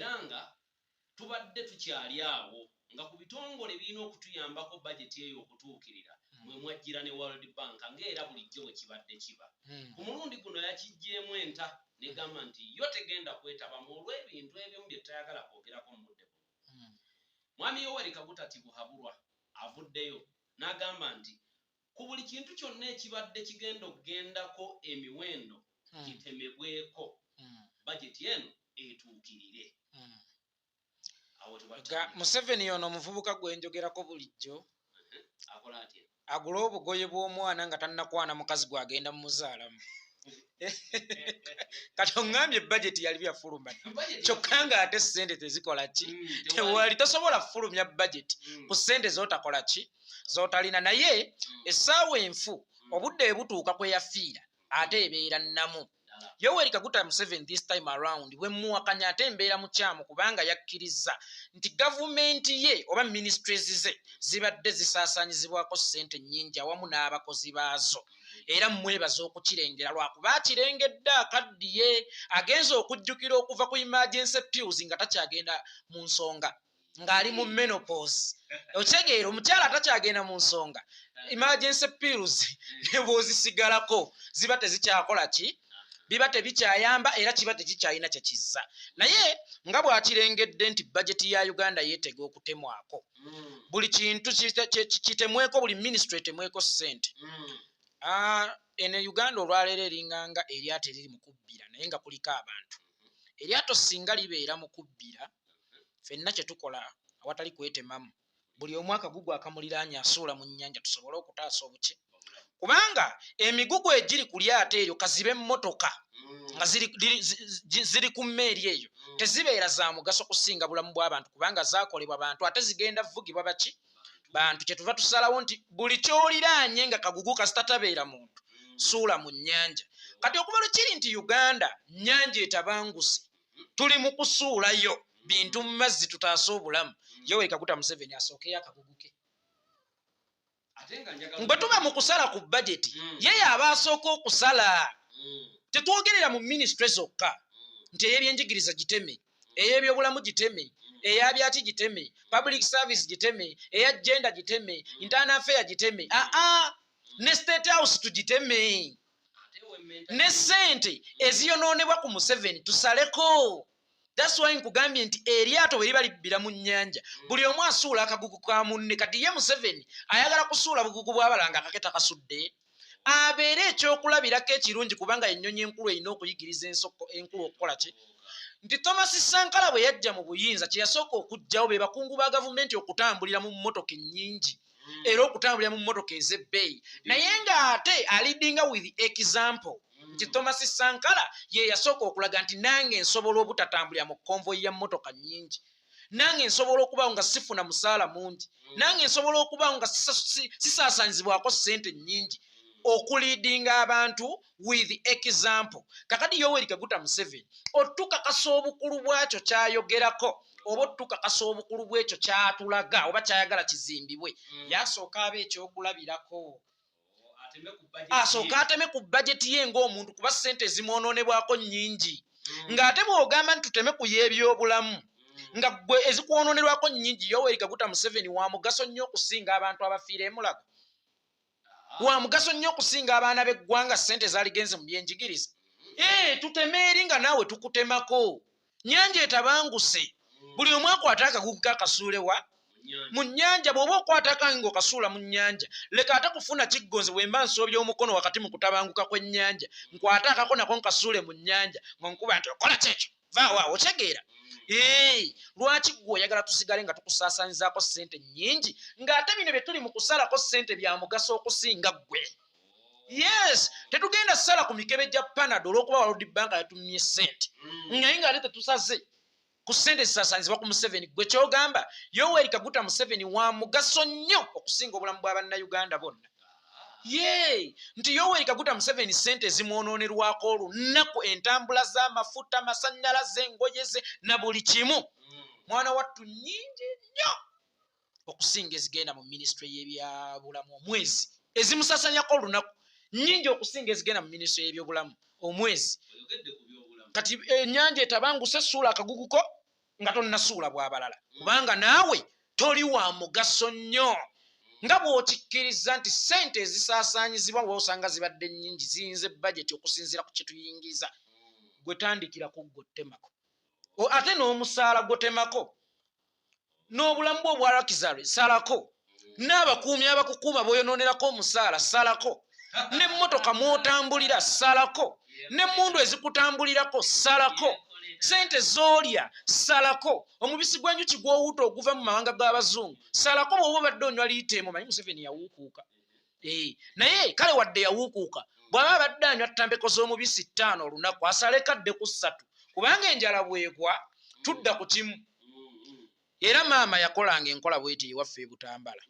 era nga tubadde tukyali awo nga ku bitongole birina okutuyambako bajeti eyo okutuukirira mwe mwajjira ne World Bank ng'era bulijjo bwe kibadde kiba ku mulundi guno yakijjeemu enta negamba nti yo tegenda kwetabamu olw'ebintu ebimu bye tayagala kwogerako mu budde buno mwami Yoweri Kaguta Tibuhaburwa avuddeyo n'agamba nti ku buli kintu kyonna ekibadde kigenda okugendako emiwendo gitemebweko bajeti eno etuukirire Museveni ono omuvubuka gwe njogerako bulijjo akola atya agula obugoye bw'omwana nga tannakwana mukazi gwagenda mu muzaalamu kati oŋŋambye bajeti yali byafuluma kyokka nga ate ssente tezikola ki tewali tosobola fulumya bajeti ku ssente z'otakola ki z'otalina naye essaawa enfu obudde butuuka kwe yafiira ate ebeera nnamu Yoweri Kaguta Museveni this time around bwe muwakanya ate embeera mukyamu kubanga yakkiriza nti gavumenti ye oba ministries ze zibadde zisaasaanyizibwako ssente nnyingi awamu n'abakozi baazo era mwebaza okukirengera lwakuba akirengedde akaddiye agenza okujjukira okuva ku emergency pills nga takyagenda mu nsonga ng'ali mu menopause okitegeera omukyala atakyagenda mu nsonga emergency pills ne bw'ozisigalako ziba tezikyakola ki biba tebikyayamba era kiba tekikyayina kye kizza naye nga bw'akirengedde nti bajeti ya Uganda yeetega okutemwako buli kintu kitemweko buli ministry etemweko ssente eno Uganda olwaleero eringanga eryato eriri mu kubbira naye nga kuliko abantu eryato singa libeera mu kubbira ffenna kye tukola awatali kwetemamu buli omu akagugu akamuliraanya asuula mu nnyanja tusobole okutaasa obuki kubanga emigugu egiri ku lyato eryo kazibe emmotoka nga ziri ku mmeeri eyo tezibeera za mugaso kusinga bulamu bw'abantu kubanga zaakolebwa bantu ate zigenda vugibwa baki bantu kyetuva tusalawo nti buli kyoliraanye nga kagugu kasitatabeera muntu suula mu nnyanja kati okuba lwekiri nti Uganda nnyanja etabanguse tuli mu kusuulayo bintu mu mazzi tutaase obulamu Yoweri Kaguta Museveni asookeyo akagugu ke bwe tuba mu kusala ku bajeti ye aba asooka okusala tetwogerera mu ministry zokka nti ey'ebyenjigiriza giteme ey'ebyobulamu giteme eyabyaki giteme public service giteme eya gender giteme internal affair giteme ne state house tugiteme ne ssente eziyonoonebwa ku Museveni tusaleko that's why nkugambye nti eryato bwe liba libbira mu nnyanja buli omu asuula akagugu ka munne kati ye Museveni ayagala kusuula bugugu bw'abalanga akaketa kasudde abeere ekyokulabirako ekirungi kubanga ennyonyi enkulu erina okuyigiriza ensoko enkulu okukola ki nti Thomas Sankara bwe yajja mu buyinza kye yasooka okugjawo be bakungu ba gavumenti okutambulira mu mmotoka ennyingi era okutambulira mu mmotoka ez'ebbeeyi naye ng'ate alidinga with example nti Thomas Sankara ye yasooka okulaga nti nange nsobola obutatambulira mu konvoyi ya mmotoka nnyingi nange nsobola okubawo nga sifuna musaala mungi nange nsobola okubawo nga sisaasaanyizibwako ssente nnyingi okulidinga abantu with example kakati Yoweri Kaguta Museveni otukakasa obukulu bwakyo kyayogerako oba otukakasa obukulu bwekyo kyatulaga oba kyayagala kizimbibwe yasooka aba ekyokulabirako asooka ateme ku bajeti ye ng'omuntu kuba ssente zimwonoonebwako nnyingi ng'ate bw'ogamba nti tuteme ku y'ebyobulamu nga gwe ezikwononerwako nnyingi Yoweri Kaguta Museveni wa mugaso nnyo okusinga abantu abafiira emulago wa mugaso nnyo okusinga abaana b'eggwanga ssente zaaligenze mu byenjigiriza tutemeeri nga naawe tukutemako nnyanja etabanguse buli omu akwata akagugu kakasuulewa mu nnyanja bw'oba okwata kange ng'okasuula mu nnyanja leka ate kufuna kiggonze bwe mba nsoobya omukono wakati mu kutabanguka kw'ennyanja nkwate akako nako nkasuule mu nnyanja nga nkuba nti okola kyekyo vaawo otegeera lwaki gwe oyagala tusigale nga tukusaasaanyizaako ssente nnyingi ng'ate bino bye tuli mu kusalako ssente bya mugaso okusinga ggwe yes tetugenda ssala ku mikebe gya Panado olw'okuba World Bank yatumye ssente naye ng'ate tetusaze ku ssente zisaasaanyizibwa ku Museveni gwe kyogamba Yoweri Kaguta Museveni wa mugaso nnyo okusinga obulamu bwa bannayuganda bonna nti Yoweri Kaguta Museveni ssente zimwonoonerwako olunaku entambula z'amafuta amasannyalaze engoye ze na buli kimu mwana wattu nnyingi nnyo okusinga ezigenda mu ministry y'ebyabulamu omwezi ezimusaasanyako olunaku nnyingi okusinga ezigenda mu ministry y'ebyobulamu omwezi kati ennyanja etabanguse suula akaguguko nga tonnasuula bw'abalala kubanga naawe toli wa mugaso nnyo nga bw'okikkiriza nti ssente ezisaasaanyizibwa bw'osanga zibadde nnyingi ziyinza ebbajeti okusinziira ku kye tuyingiza gwe tandikirako gw'ottemako ate n'omusaala gw'otemako n'obulamu bwo obwalakizalwe salako n'abakuumi abakukuuma bw'oyonoonerako omusaala salako n'emmotoka mw'otambulira salako n'emmundu ezikutambulirako salako sente z'olya salako omubisi gw'enjuki gw'owuuta oguva mu mawanga g'abazungu salako bw'oba obadde onywa liiteemu manyi Museveni yawuukuuka naye kale wadde yawuukuuka bw'aba abadde anywa ttambeko z'omubisi 5 olunaku asale kadde ku 3 kubanga enjala bwegwa tudda ku kimu era maama yakolanga enkola bw'eti ewaffe ebutambala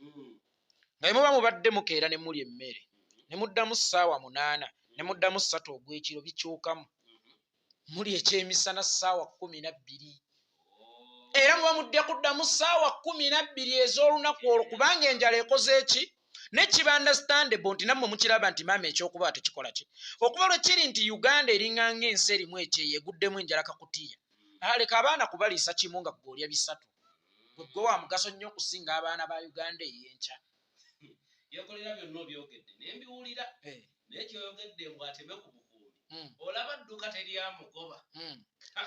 nga bwe muba mubadde mukeera ne mulya emmere ne muddamu ssaawa 8 ne muddamu 3 ogw'ekiro bikyukamu muli ekyemisana ssaawa 12 era muba mudya kuddamu ssaawa 12 ez'olunaku olwo kubanga enjala ekoze eki nekiba understandable nti nammwe mukiraba nti maama ekyokuba tekikola ki okuba lwe kiri nti Uganda eringanga ensi erimu ekyeyo eguddemu enjala kakutiya leka abaana kubaliisa kimu nga gw'olya 3 gwe wa mugaso nnyo okusinga abaana ba Uganda ey'enkya Yekolera byonna obyogedde naye mbiwulira naye kyoyogedde mbw ateme ku bukuumi olaba dduka teryamugoba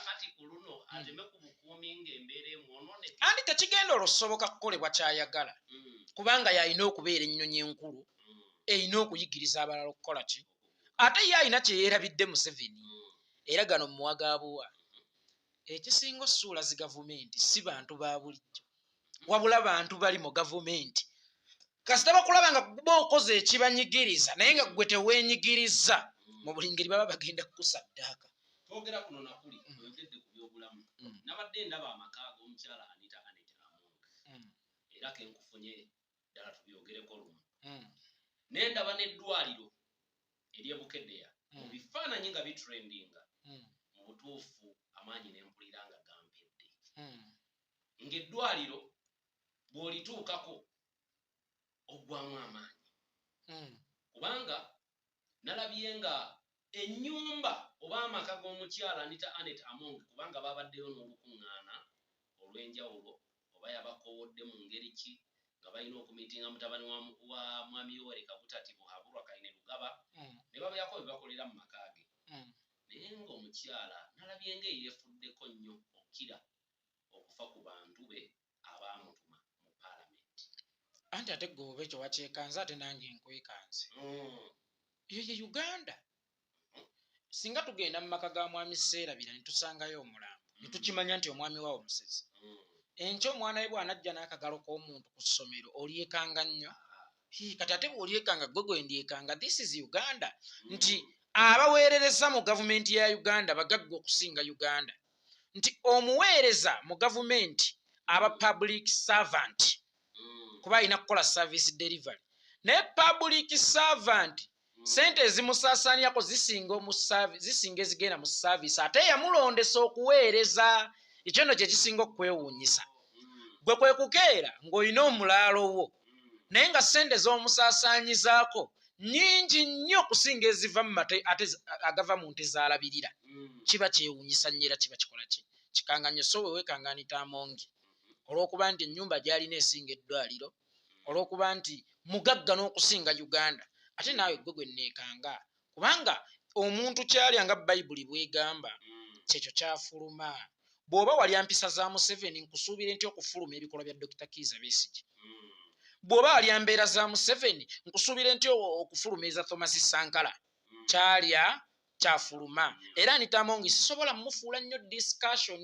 kati ku luno ateme ku bukuumi ng'embeera emwononeke andi tekigenda olwosoboka kukolebwa kyayagala kubanga yalina okubeera ennyonyi enkulu erina okuyigiriza abalala okukola ki ate ye alina kye yeerabidde Museveni era gano muwagaabuwa ekisinga ossuula zi gavumenti si bantu ba bulijjo wabula bantu bali mu gavumenti kasita bakulaba nga kuba okoze ekibanyigiriza naye nga gwe teweenyigiriza mu buli ngeri baba bagenda kukusaddaaka twogera kuno nakuli oyogedde ku byobulamu nabadde ndaba amaka g'omukyala Anita Amonga era kenkufunye ddala tubyogereko lumu naye ndaba n'eddwaliro ery'ebukeddeya mu bifaananyi nga bitrendinga mu butuufu amaanyi n'empulira nga gampedde ng'eddwaliro bw'olituukako oggwamu amaanyi kubanga nalabye nga ennyumba oba amaka g'omukyala Anita Amonga kubanga babaddeyo n'olukuŋŋaana olw'enjawulo oba yabakoowodde mu ngeri ki nga balina okumiitinga mutabani wa mwami Yoweri Kaguta Tibuhaburwa Kayine Lugaba ne babyako bye bakolera mu maka ge naye ng'omukyala nalabye ng'eyeefuddeko nnyo okkira okufa ku bantu be abaamutuma mu paalamenti anti ate gwe ekyo wakyekanze ate nange nkwekanze eyo ye Uganda singa tugenda mu maka ga mwami Sseerabira ne tusangayo omulambo ne tukimanya nti omwami waawo musezi enkya omwana we bw'anajja n'akagalo k'omuntu ku ssomero olyekanga nnyo kati ate bw'olyekanga gwe gwe ndyekanga this is Uganda nti abaweerereza mu gavumenti ya Uganda bagagga okusinga Uganda nti omuweereza mu gavumenti aba public servant kuba alina kukola service delivery naye public servant sente ezimusaasaanyako zisinga ezigenda mu service ate yamulondesa okuweereza ekyo nno kye kisinga okwewuunyisa gwe kwe kukeera ng'olina omulaalo wo naye nga sente z'omusaasaanyizaako nnyingi nnyo okusinga eziva mu mate ate agava mu nte zaalabirira kiba kyewuunyisa nnyo era kiba kikola ki kikanganye so we weekanga Anita Amonga olw'okuba nti ennyumba gy'alina esinga eddwaliro olw'okuba nti mugagga n'okusinga Uganda ate naawe gwe gwe nneekanga kubanga omuntu kyalya nga Bayibuli bw'egamba kyekyo kyafuluma bw'oba walya mpisa za Museveni nkusuubira nti okufuluma ebikolwa bya Dr. Kizza Besigye bw'oba walya mbeera za Museveni nkusuubira nti okufuluma eza Thomas Sankara kyalya kyafuluma era Anita Amonga sisobola mmufuula nnyo discussion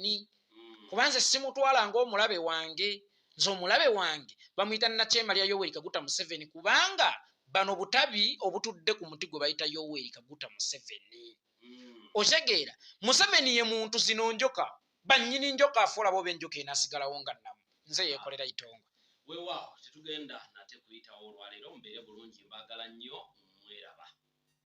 kubanze simutwala ng'omulabe wange nze omulabe wange bamuyita Nakyemalya Yoweri Kaguta Museveni kubanga bano butabi obutudde ku muti gwe bayita Yoweri Kaguta Museveni otegeera Museveni ye muntu zino njoka bannyini njoka afuula bo b'enjoka enaasigalawo nga nnamu nze Yekolera itonga weewaawo tetugenda nate kuyitawo olwaleero mbeere bulungi mbaagala nnyo